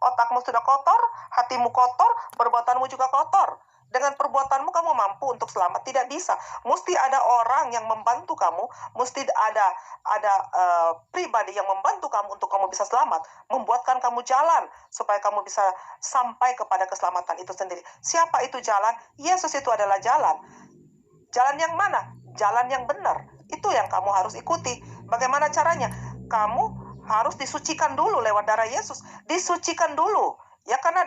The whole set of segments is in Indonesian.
Otakmu sudah kotor, hatimu kotor, perbuatanmu juga kotor. Dengan perbuatanmu kamu mampu untuk selamat? Tidak bisa. Mesti ada orang yang membantu kamu, mesti ada pribadi yang membantu kamu untuk kamu bisa selamat, membuatkan kamu jalan supaya kamu bisa sampai kepada keselamatan itu sendiri. Siapa itu jalan? Yesus itu adalah jalan. Jalan yang mana? Jalan yang benar. Itu yang kamu harus ikuti. Bagaimana caranya? Kamu harus disucikan dulu lewat darah Yesus. Disucikan dulu. Ya, karena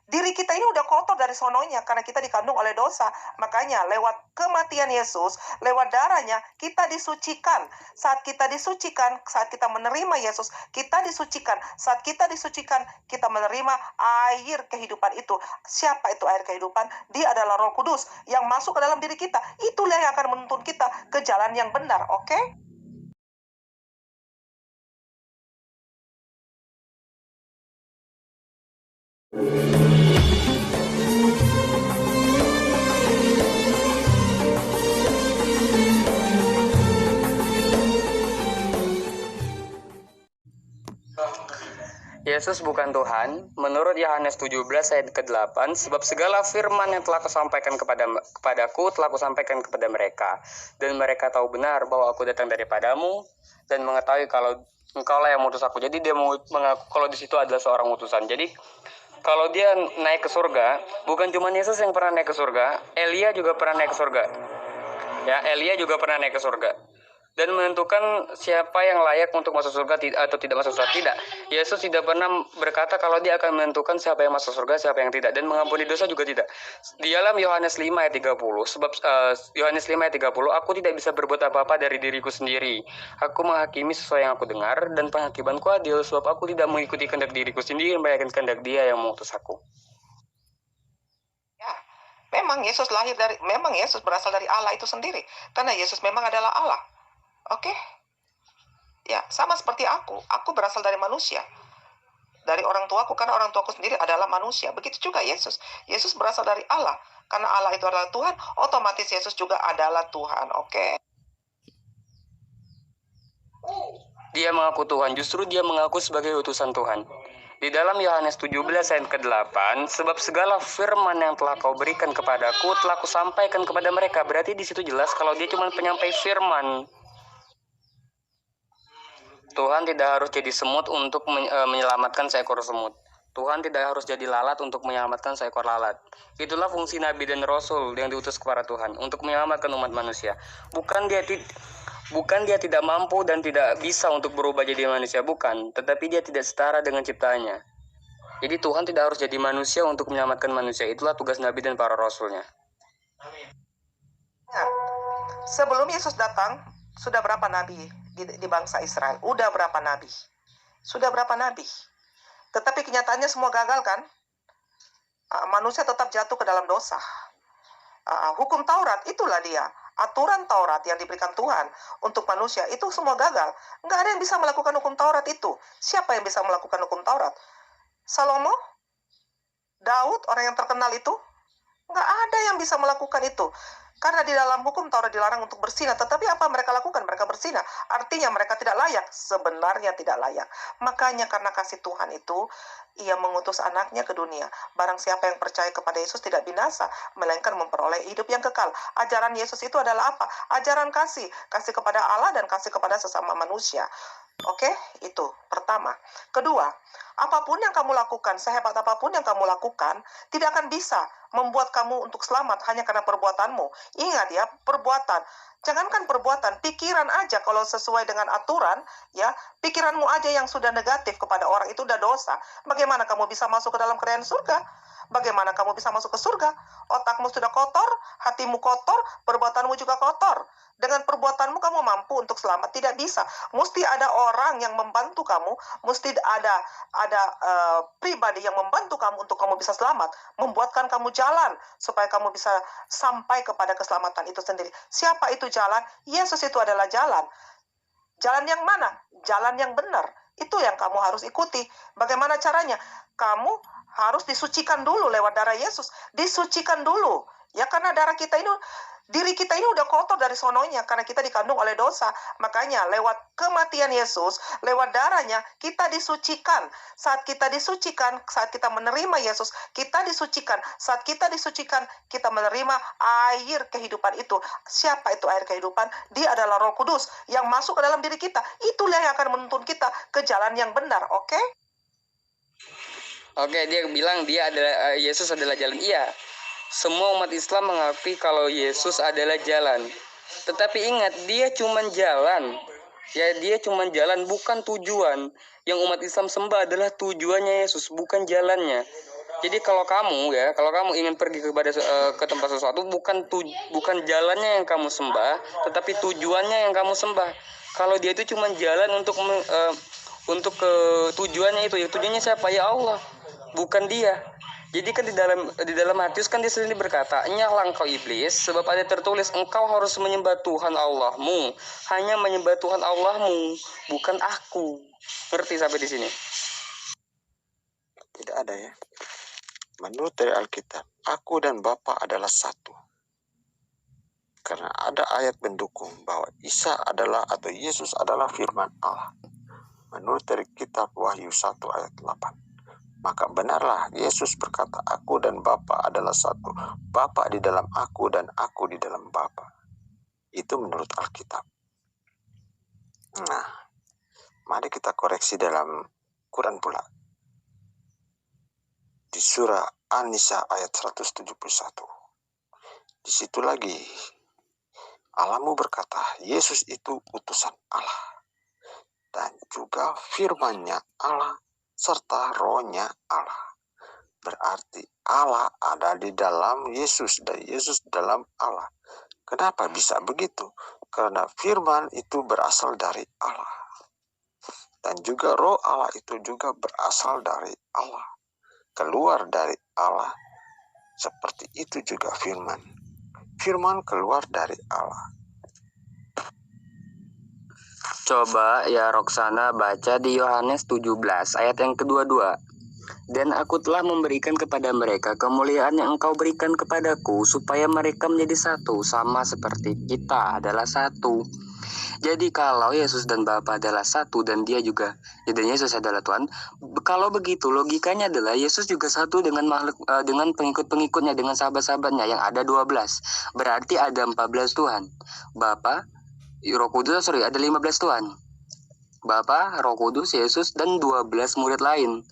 diri kita ini udah kotor dari sononya karena kita dikandung oleh dosa. Makanya lewat kematian Yesus, lewat darahnya kita disucikan. Saat kita disucikan, saat kita menerima Yesus, kita disucikan. Saat kita disucikan, kita menerima air kehidupan itu. Siapa itu air kehidupan? Dia adalah Roh Kudus yang masuk ke dalam diri kita. Itulah yang akan menuntun kita ke jalan yang benar, oke? Yesus bukan Tuhan, menurut Yohanes 17 ayat ke-8, sebab segala firman yang telah kusampaikan kepadaku telah kusampaikan kepada mereka, dan mereka tahu benar bahwa aku datang daripadamu, dan mengetahui kalau engkaulah yang mengutus aku. Jadi dia mengaku kalau di situ adalah seorang utusan. Jadi kalau dia naik ke surga, bukan cuma Yesus yang pernah naik ke surga, Elia juga pernah naik ke surga. Ya, Elia juga pernah naik ke surga. Dan menentukan siapa yang layak untuk masuk surga atau tidak masuk surga. Tidak. Yesus tidak pernah berkata kalau dia akan menentukan siapa yang masuk surga, siapa yang tidak. Dan mengampuni dosa juga tidak. Di dalam Yohanes 5 ayat 30, sebab Yohanes 5 ayat 30, aku tidak bisa berbuat apa-apa dari diriku sendiri. Aku menghakimi sesuai yang aku dengar, dan penghakimanku adil, sebab aku tidak mengikuti kehendak diriku sendiri, melainkan kehendak Dia yang mengutus aku. Ya, memang Yesus berasal dari Allah itu sendiri. Karena Yesus memang adalah Allah. Oke? Ya, sama seperti aku berasal dari manusia. Dari orang tuaku, karena orang tuaku sendiri adalah manusia. Begitu juga Yesus. Yesus berasal dari Allah. Karena Allah itu adalah Tuhan, otomatis Yesus juga adalah Tuhan. Oke? Dia mengaku Tuhan, justru dia mengaku sebagai utusan Tuhan. Di dalam Yohanes 17 ayat ke-8, sebab segala firman yang telah kau berikan kepadaku telah kusampaikan kepada mereka. Berarti di situ jelas kalau dia cuma penyampai firman. Tuhan tidak harus jadi semut untuk menyelamatkan seekor semut. Tuhan tidak harus jadi lalat untuk menyelamatkan seekor lalat. Itulah fungsi Nabi dan Rasul yang diutus kepada Tuhan, untuk menyelamatkan umat manusia. Bukan dia tidak mampu dan tidak bisa untuk berubah jadi manusia, bukan. Tetapi dia tidak setara dengan ciptaannya. Jadi Tuhan tidak harus jadi manusia untuk menyelamatkan manusia. Itulah tugas Nabi dan para Rasulnya. Sebelum Yesus datang, sudah berapa nabi di bangsa Israel? Udah berapa nabi? Sudah berapa nabi? Tetapi kenyataannya semua gagal kan? Manusia tetap jatuh ke dalam dosa. Hukum Taurat, itulah dia. Aturan Taurat yang diberikan Tuhan untuk manusia, itu semua gagal. Nggak ada yang bisa melakukan hukum Taurat itu. Siapa yang bisa melakukan hukum Taurat? Salomo? Daud, orang yang terkenal itu? Nggak ada yang bisa melakukan itu. Karena di dalam hukum Taurat dilarang untuk bersinah. Tetapi apa mereka lakukan? Mereka bersinah. Artinya mereka tidak layak. Sebenarnya tidak layak. Makanya karena kasih Tuhan itu, Ia mengutus anaknya ke dunia. Barang siapa yang percaya kepada Yesus tidak binasa, melainkan memperoleh hidup yang kekal. Ajaran Yesus itu adalah apa? Ajaran kasih. Kasih kepada Allah dan kasih kepada sesama manusia. Oke, itu pertama. Kedua, apapun yang kamu lakukan, sehebat apapun yang kamu lakukan, tidak akan bisa membuat kamu untuk selamat hanya karena perbuatanmu. Ingat ya, perbuatan. Jangankan perbuatan, pikiran aja kalau sesuai dengan aturan, ya, pikiranmu aja yang sudah negatif kepada orang itu udah dosa. Bagaimana kamu bisa masuk ke dalam kerajaan surga? Bagaimana kamu bisa masuk ke surga? Otakmu sudah kotor, hatimu kotor, perbuatanmu juga kotor. Dengan perbuatanmu kamu mampu untuk selamat? Tidak bisa. Mesti ada orang yang membantu kamu, mesti ada pribadi yang membantu kamu untuk kamu bisa selamat, membuatkan kamu jalan supaya kamu bisa sampai kepada keselamatan itu sendiri. Siapa itu jalan? Yesus itu adalah jalan. Jalan yang mana? Jalan yang benar. Itu yang kamu harus ikuti. Bagaimana caranya? Kamu harus disucikan dulu lewat darah Yesus. Disucikan dulu. Ya, karena darah kita ini Diri kita ini udah kotor dari sononya karena kita dikandung oleh dosa. Makanya lewat kematian Yesus, lewat darahnya kita disucikan. Saat kita disucikan, saat kita menerima Yesus, kita disucikan. Saat kita disucikan, kita menerima air kehidupan itu. Siapa itu air kehidupan? Dia adalah Roh Kudus yang masuk ke dalam diri kita. Itulah yang akan menuntun kita ke jalan yang benar, oke? Oke, dia bilang Yesus adalah jalan. Iya. Semua umat Islam mengakui kalau Yesus adalah jalan. Tetapi ingat, dia cuma jalan. Ya, dia cuma jalan, bukan tujuan. Yang umat Islam sembah adalah tujuannya Yesus, bukan jalannya. Jadi kalau kamu ingin pergi ke tempat sesuatu, bukan jalannya yang kamu sembah, tetapi tujuannya yang kamu sembah. Kalau dia itu cuma jalan untuk ke tujuannya itu, ya tujuannya siapa? Ya Allah, bukan dia. Jadi kan di dalam Matius kan dia sendiri berkata, "Nyahlah engkau iblis, sebab ada tertulis engkau harus menyembah Tuhan Allahmu, hanya menyembah Tuhan Allahmu, bukan aku." Ngerti sampai di sini? Tidak ada ya. Menurut dari Alkitab, aku dan Bapa adalah satu. Karena ada ayat mendukung bahwa Isa adalah atau Yesus adalah firman Allah. Menurut dari kitab Wahyu 1 ayat 8. Maka benarlah Yesus berkata, aku dan Bapa adalah satu. Bapa di dalam aku dan aku di dalam Bapa. Itu menurut Alkitab. Nah, mari kita koreksi dalam Quran pula. Di surah An-Nisa ayat 171. Di situ lagi, Allahmu berkata, Yesus itu utusan Allah. Dan juga firman-Nya Allah serta rohnya Allah. Berarti Allah ada di dalam Yesus dan Yesus dalam Allah. Kenapa bisa begitu? Karena firman itu berasal dari Allah. Dan juga roh Allah itu juga berasal dari Allah. Keluar dari Allah. Seperti itu juga firman. Firman keluar dari Allah. Coba ya Roksana baca di Yohanes 17 ayat yang kedua-dua. Dan aku telah memberikan kepada mereka kemuliaan yang engkau berikan kepadaku, supaya mereka menjadi satu, sama seperti kita adalah satu. Jadi kalau Yesus dan Bapa adalah satu dan Yesus adalah Tuhan, kalau begitu logikanya adalah Yesus juga satu dengan dengan pengikut-pengikutnya, dengan sahabat-sahabatnya yang ada 12. Berarti ada 14 Tuhan. Bapa, Roh Kudus, ada 15 Tuhan. Bapa, Roh Kudus, Yesus, dan 12 murid lain.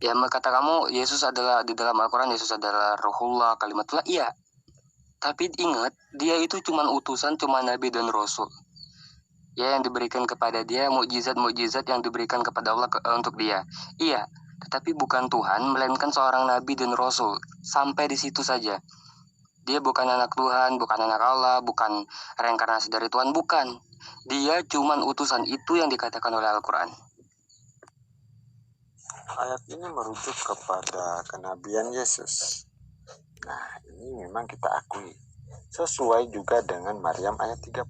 Ya, kata kamu, Yesus adalah, di dalam Al-Quran, Yesus adalah Rohullah, Kalimatullah, iya. Tapi ingat, dia itu cuma utusan, cuma Nabi dan Rasul. Ya, yang diberikan kepada dia, mukjizat-mukjizat yang diberikan kepada Allah untuk dia. Iya, tetapi bukan Tuhan, melainkan seorang Nabi dan Rasul. Sampai di situ saja. Dia bukan anak Tuhan, bukan anak Allah, bukan reinkarnasi dari Tuhan, bukan. Dia cuman utusan, itu yang dikatakan oleh Al-Quran. Ayat ini merujuk kepada kenabian Yesus. Nah, ini memang kita akui. Sesuai juga dengan Maryam ayat 30.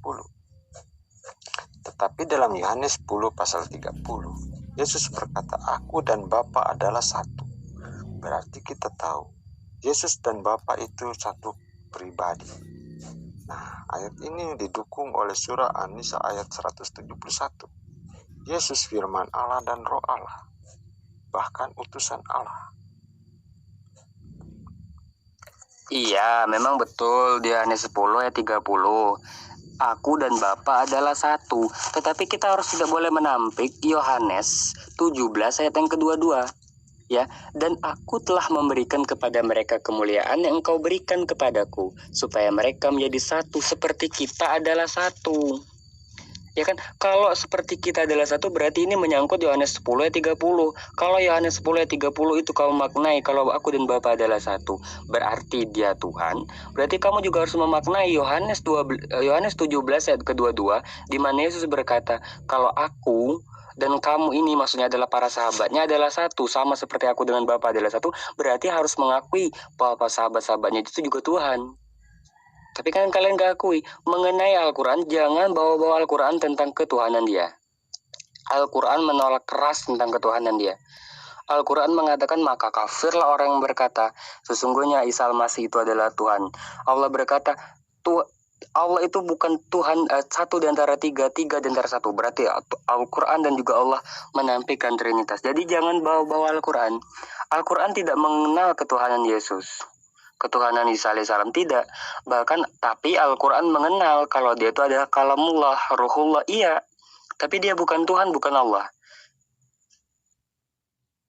Tetapi dalam Yohanes 10 pasal 30, Yesus berkata, aku dan Bapa adalah satu. Berarti kita tahu Yesus dan Bapa itu satu pribadi. Nah, ayat ini didukung oleh surah An-Nisa ayat 171. Yesus firman Allah dan roh Allah. Bahkan utusan Allah. Iya, memang betul di Yohanes 10 ayat 30. Aku dan Bapa adalah satu. Tetapi kita harus tidak boleh menampik Yohanes 17 ayat yang kedua-dua. Ya, dan aku telah memberikan kepada mereka kemuliaan yang engkau berikan kepadaku, supaya mereka menjadi satu seperti kita adalah satu. Ya kan, kalau seperti kita adalah satu berarti ini menyangkut Yohanes 10 ayat 30. Kalau Yohanes 10 ayat 30 itu kamu maknai kalau aku dan Bapa adalah satu, berarti dia Tuhan. Berarti kamu juga harus memaknai Yohanes 17 ayat kedua-dua, di mana Yesus berkata, kalau aku dan kamu ini, maksudnya adalah para sahabatnya, adalah satu, sama seperti aku dengan Bapa adalah satu, berarti harus mengakui bahwa sahabat-sahabatnya itu juga Tuhan. Tapi kan kalian gak akui. Mengenai Al-Quran, jangan bawa-bawa Al-Quran tentang ketuhanan dia. Al-Quran menolak keras tentang ketuhanan dia. Al-Quran mengatakan, maka kafirlah orang yang berkata, sesungguhnya Isa Al-Masih itu adalah Tuhan. Allah berkata, Allah itu bukan Tuhan satu di antara tiga di antara satu. Berarti Al-Quran dan juga Allah menampilkan Trinitas. Jadi jangan bawa-bawa Al-Quran. Al-Quran tidak mengenal ketuhanan Yesus, ketuhanan Isa alaihissalam, tidak. Bahkan tapi Al-Quran mengenal kalau dia itu adalah kalamullah, ruhullah, iya. Tapi dia bukan Tuhan, bukan Allah.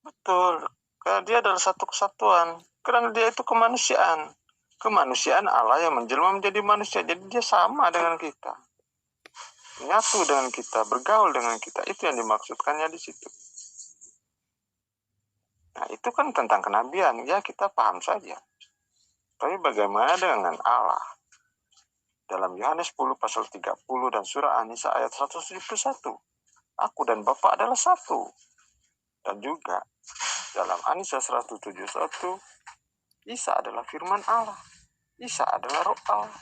Betul, karena dia adalah satu kesatuan. Karena dia itu kemanusiaan. Kemanusiaan Allah yang menjelma menjadi manusia. Jadi dia sama dengan kita. Menyatu dengan kita, bergaul dengan kita. Itu yang dimaksudkannya di situ. Nah, itu kan tentang kenabian. Ya, kita paham saja. Tapi bagaimana dengan Allah? Dalam Yohanes 10 pasal 30 dan surah An-Nisa ayat 171. Aku dan Bapa adalah satu. Dan juga dalam An-Nisa 171, Isa adalah firman Allah. Isa adalah roh Allah.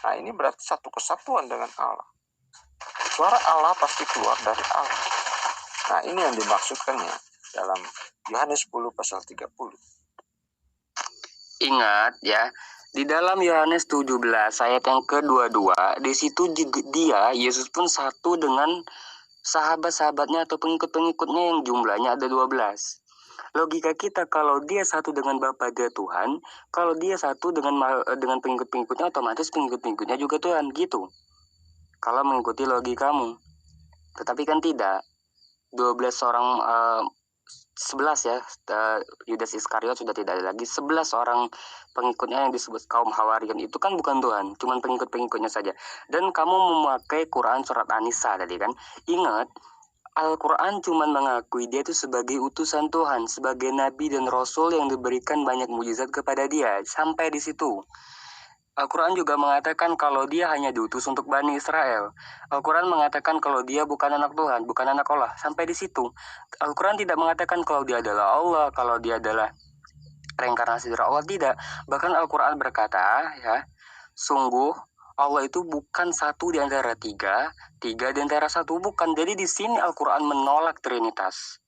Nah, ini berarti satu kesatuan dengan Allah. Suara Allah pasti keluar dari Allah. Nah, ini yang dimaksudkannya dalam Yohanes 10 pasal 30. Ingat ya, di dalam Yohanes 17 ayat yang ke-22, di situ Yesus pun satu dengan sahabat-sahabatnya atau pengikut-pengikutnya yang jumlahnya ada 12. Logika kita, kalau dia satu dengan Bapa dia Tuhan, kalau dia satu dengan pengikut-pengikutnya, otomatis pengikut-pengikutnya juga Tuhan, gitu. Kalau mengikuti logikamu. Tetapi kan tidak. 12 orang 11 ya, Yudas Iskariot sudah tidak ada lagi. 11 orang pengikutnya yang disebut kaum Hawarian itu kan bukan Tuhan, cuman pengikut-pengikutnya saja. Dan kamu memakai Quran surat An-Nisa tadi kan. Ingat, Al-Quran cuma mengakui dia itu sebagai utusan Tuhan, sebagai nabi dan rasul yang diberikan banyak mujizat kepada dia. Sampai di situ. Al-Quran juga mengatakan kalau dia hanya diutus untuk Bani Israel. Al-Quran mengatakan kalau dia bukan anak Tuhan, bukan anak Allah. Sampai di situ. Al-Quran tidak mengatakan kalau dia adalah Allah, kalau dia adalah reinkarnasi dari Allah, tidak. Bahkan Al-Quran berkata, ya, sungguh Allah itu bukan satu di antara tiga di antara satu, bukan. Jadi di sini Al-Quran menolak Trinitas.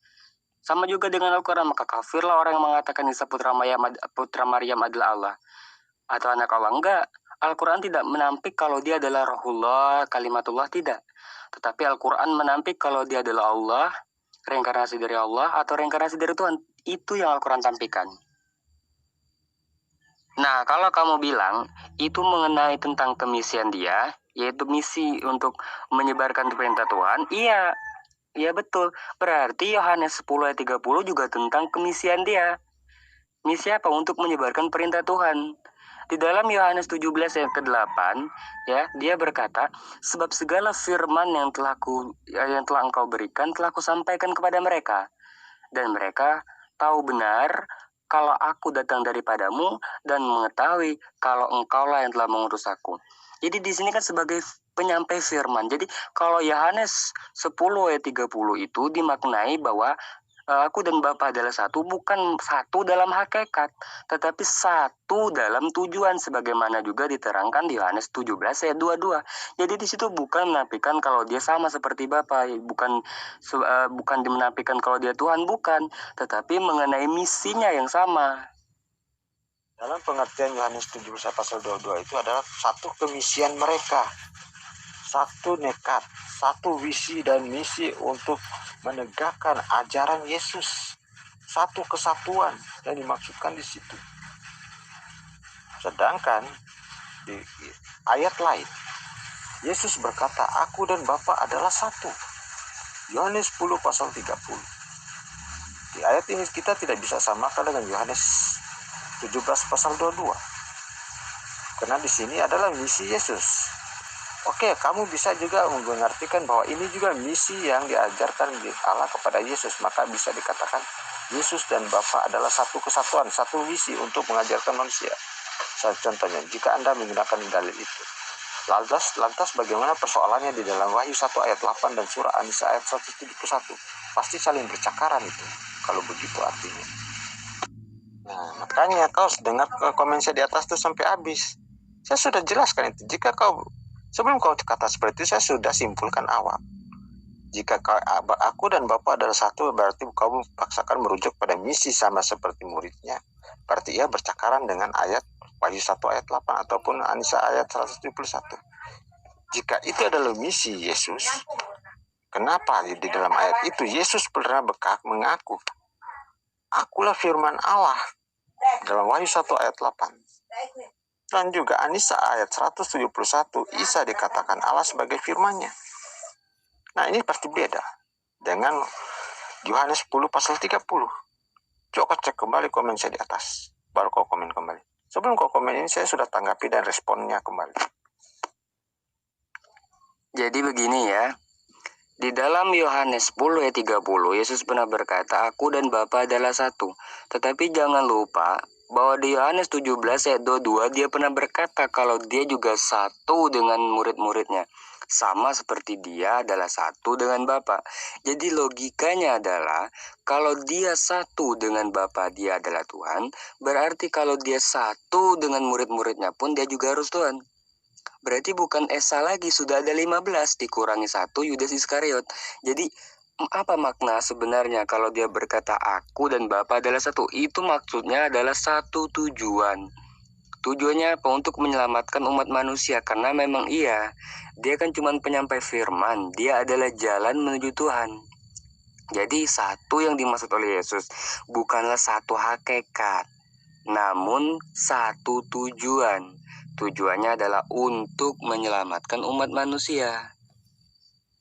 Sama juga dengan Al-Quran, maka kafirlah orang yang mengatakan Isa putra Maryam adalah Allah atau anak Allah. Enggak, Al-Quran tidak menampik kalau dia adalah Rohullah, Kalimatullah, tidak. Tetapi Al-Quran menampik kalau dia adalah Allah, reinkarnasi dari Allah atau reinkarnasi dari Tuhan. Itu yang Al-Quran tampilkan. Nah, kalau kamu bilang itu mengenai tentang kemisian dia, yaitu misi untuk menyebarkan perintah Tuhan, iya betul. Berarti Yohanes 10 ayat 30 juga tentang kemisian dia. Misi apa? Untuk menyebarkan perintah Tuhan. Di dalam Yohanes 17 ayat ke-8, ya, dia berkata, sebab segala firman yang telah engkau berikan telah kusampaikan kepada mereka, dan mereka tahu benar kalau aku datang daripadamu dan mengetahui kalau engkaulah yang telah mengutus aku. Jadi di sini kan sebagai penyampai firman. Jadi kalau Yohanes 10 ayat 30 itu dimaknai bahwa aku dan Bapa adalah satu, bukan satu dalam hakikat, tetapi satu dalam tujuan, sebagaimana juga diterangkan di Yohanes 17 ayat 22. Jadi di situ bukan menafikan kalau dia sama seperti Bapa, bukan menafikan kalau dia Tuhan, bukan, tetapi mengenai misinya yang sama. Dalam pengertian Yohanes 17 pasal 22 itu adalah satu kemisian mereka, satu nekat, satu visi dan misi untuk menegakkan ajaran Yesus, satu kesatuan yang dimaksudkan di situ. Sedangkan di ayat lain, Yesus berkata, aku dan Bapa adalah satu. Yohanes 10 pasal 30. Di ayat ini kita tidak bisa samakan dengan Yohanes 17 pasal 22. Karena di sini adalah misi Yesus. Oke, kamu bisa juga mengartikan bahwa ini juga misi yang diajarkan Allah kepada Yesus. Maka bisa dikatakan Yesus dan Bapa adalah satu kesatuan, satu misi untuk mengajarkan manusia. Contohnya, jika Anda menggunakan dalil itu. Lantas bagaimana persoalannya di dalam Wahyu 1 ayat 8 dan surah An-Nisa ayat 171? Pasti saling bercakaran itu, kalau begitu artinya. Nah, makanya kau dengar komen saya di atas itu sampai habis. Saya sudah jelaskan itu. Sebelum kau kata seperti itu, saya sudah simpulkan awal. Jika aku dan Bapa adalah satu, berarti kamu paksakan merujuk pada misi sama seperti muridnya. Berarti ia bercakaran dengan ayat Wahyu 1 ayat 8 ataupun An-Nisa ayat 171. Jika itu adalah misi Yesus, kenapa di dalam ayat itu Yesus pernah mengaku, akulah firman Allah dalam Wahyu 1 ayat 8. Dan juga An-Nisa ayat 171, Isa dikatakan Allah sebagai firman-Nya. Nah, ini pasti beda dengan Yohanes 10 pasal 30. Coba cek kembali komen saya di atas, baru kau komen kembali. Sebelum kau komen ini, saya sudah tanggapi dan responnya kembali. Jadi begini ya, di dalam Yohanes 10 ayat 30, Yesus pernah berkata, aku dan Bapa adalah satu. Tetapi jangan lupa bahwa di Yohanes 17 ayat 22, dia pernah berkata kalau dia juga satu dengan murid-muridnya. Sama seperti dia adalah satu dengan Bapa. Jadi logikanya adalah kalau dia satu dengan Bapa, dia adalah Tuhan. Berarti kalau dia satu dengan murid-muridnya pun dia juga harus Tuhan. Berarti bukan Esa lagi, sudah ada 15 dikurangi 1 Yudas Iskariot. Jadi apa makna sebenarnya kalau dia berkata aku dan Bapa adalah satu? Itu maksudnya adalah satu tujuan. Tujuannya apa? Untuk menyelamatkan umat manusia. Karena memang iya, dia kan cuma penyampai firman. Dia adalah jalan menuju Tuhan. Jadi satu yang dimaksud oleh Yesus bukanlah satu hakikat, namun satu tujuan. Tujuannya adalah untuk menyelamatkan umat manusia.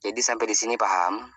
Jadi sampai di sini paham?